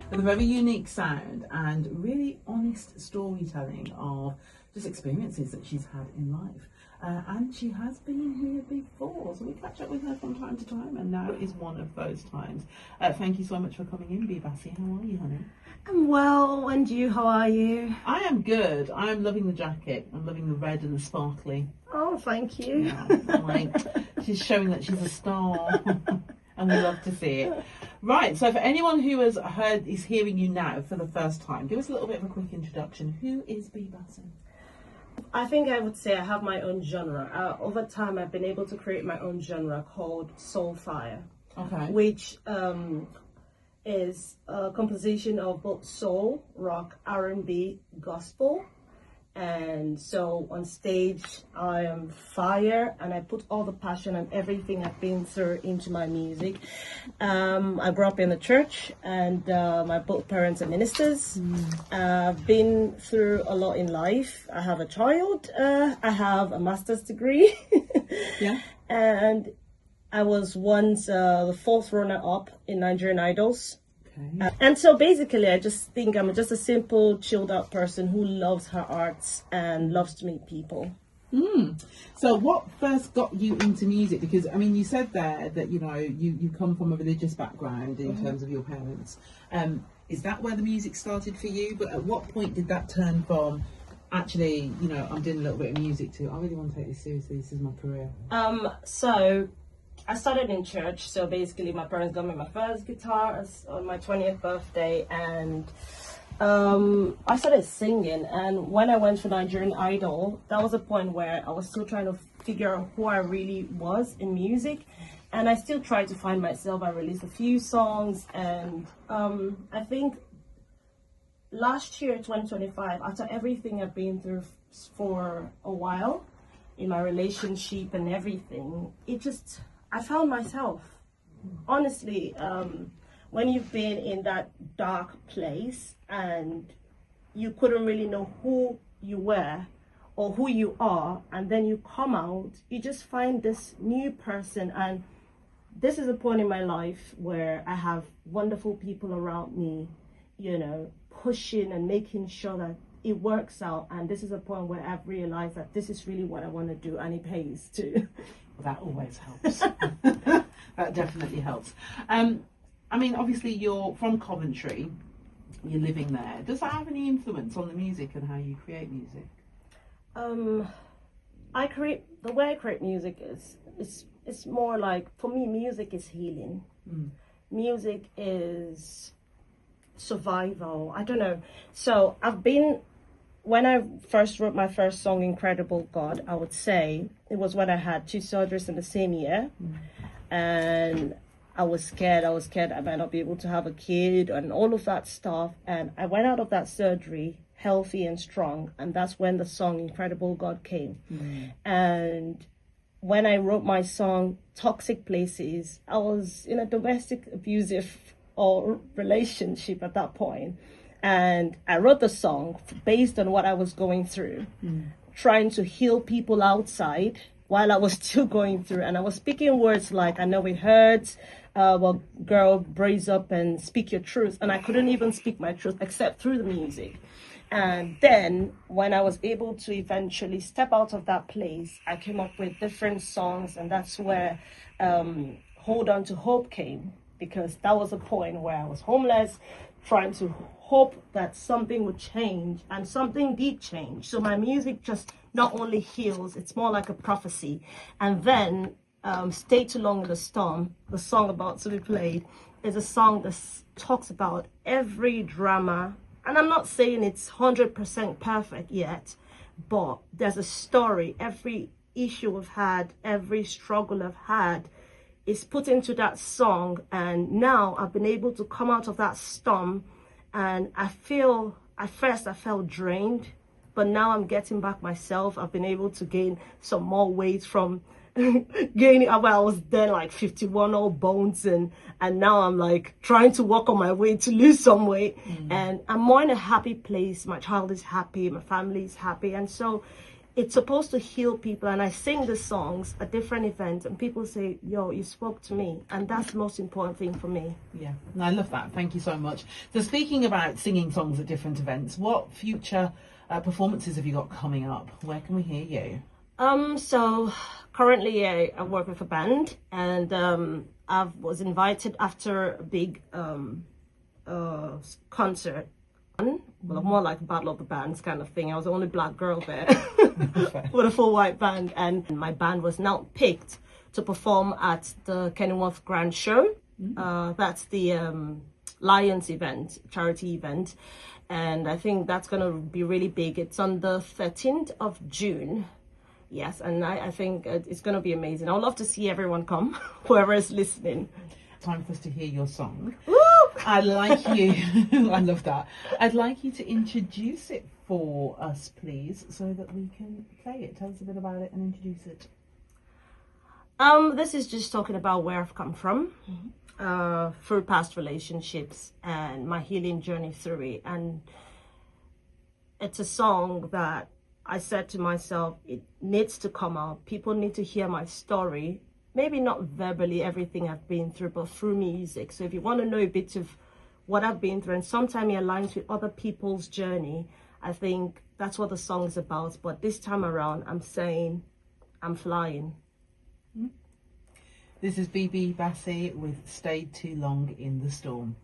with a very unique sound and really honest storytelling of just experiences that she's had in life. And she has been here before, so we catch up with her from time to time, and now is one of those times. Thank you so much for coming in, Beebee Bassey. How are you, honey? I'm well, and you, how are you? I am good. I'm loving the jacket. I'm loving the red and the sparkly. Oh, thank you. Yeah, like, she's showing that she's a star, and we love to see it. Right, so for anyone who is hearing you now for the first time, give us a little bit of a quick introduction. Who is Beebee Bassey? I think I would say I have my own genre. Over time, I've been able to create my own genre called Soul Fire, which is a composition of both soul, rock, R&B, gospel. And so on stage, I am fire, and I put all the passion and everything I've been through into my music. I grew up in the church, and my both parents are ministers. I've been through a lot in life. I have a child. I have a master's degree. Yeah. And I was once the fourth runner-up in Nigerian Idols. And so basically, I just think I'm just a simple, chilled out person who loves her arts and loves to meet people. So what first got you into music? Because, I mean, you said there that, you know, you come from a religious background in terms of your parents. Is that where the music started for you? But at what point did that turn from, actually, you know, I'm doing a little bit of music to, I really want to take this seriously, this is my career? So I started in church, so basically my parents got me my first guitar on my 20th birthday, and I started singing. And when I went for Nigerian Idol, that was a point where I was still trying to figure out who I really was in music, and I still tried to find myself. I released a few songs, and I think last year, 2025, after everything I've been through for a while in my relationship and everything, I found myself. Honestly, when you've been in that dark place and you couldn't really know who you were or who you are, and then you come out, you just find this new person. And this is a point in my life where I have wonderful people around me, you know, pushing and making sure that it works out. And this is a point where I've realized that this is really what I want to do, and it pays too. That always helps. That definitely helps. I mean, obviously you're from Coventry, you're living there. Does that have any influence on the music and how you create music? The way I create music it's more like, for me, music is healing. Music is survival. I don't know. So when I first wrote my first song, Incredible God, I would say it was when I had 2 surgeries in the same year. And I was scared I might not be able to have a kid and all of that stuff. And I went out of that surgery healthy and strong. And that's when the song Incredible God came. And when I wrote my song Toxic Places, I was in a domestic abusive or relationship at that point. And I wrote the song based on what I was going through, trying to heal people outside while I was still going through. And I was speaking words like, I know it hurts, well, girl, brace up and speak your truth. And I couldn't even speak my truth except through the music. And then when I was able to eventually step out of that place, I came up with different songs. And that's where Hold On to Hope came, because that was a point where I was homeless, trying to hope that something would change, and something did change. So my music just not only heals, it's more like a prophecy. And then Stay Too Long in the Storm, the song about to be played, is a song that talks about every drama. And I'm not saying it's 100% perfect yet, but there's a story. Every issue I've had, every struggle I've had is put into that song. And now I've been able to come out of that storm. And I feel, at first I felt drained, but now I'm getting back myself. I've been able to gain some more weight from gaining, well, I was then like 51 old bones, and now I'm like trying to walk on my way to lose some weight. And I'm more in a happy place. My child is happy, my family is happy. And so it's supposed to heal people, and I sing the songs at different events and people say, yo, you spoke to me, and that's the most important thing for me. Yeah, I love that. Thank you so much. So speaking about singing songs at different events, what future performances have you got coming up? Where can we hear you? So currently I work with a band, and I was invited after a big concert. Well, more like a battle of the bands kind of thing. I was the only black girl there with a full white band, and my band was now picked to perform at the Kenilworth Grand Show. That's the Lions event, charity event, and I think that's going to be really big. It's on the 13th of June. Yes, and I think it's going to be amazing. I would love to see everyone come, whoever is listening. Time for us to hear your song. Woo! I'd like you, I love that. I'd like you to introduce it for us, please, so that we can play it. Tell us a bit about it and introduce it. This is just talking about where I've come from, through past relationships and my healing journey through it. And it's a song that I said to myself, it needs to come out. People need to hear my story. Maybe not verbally everything I've been through, but through music. So if you want to know a bit of what I've been through, and sometimes it aligns with other people's journey, I think that's what the song is about. But this time around, I'm saying I'm flying. This is Beebee Bassey with Stayed Too Long in the Storm.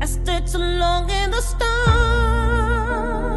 I stayed too long in the storm.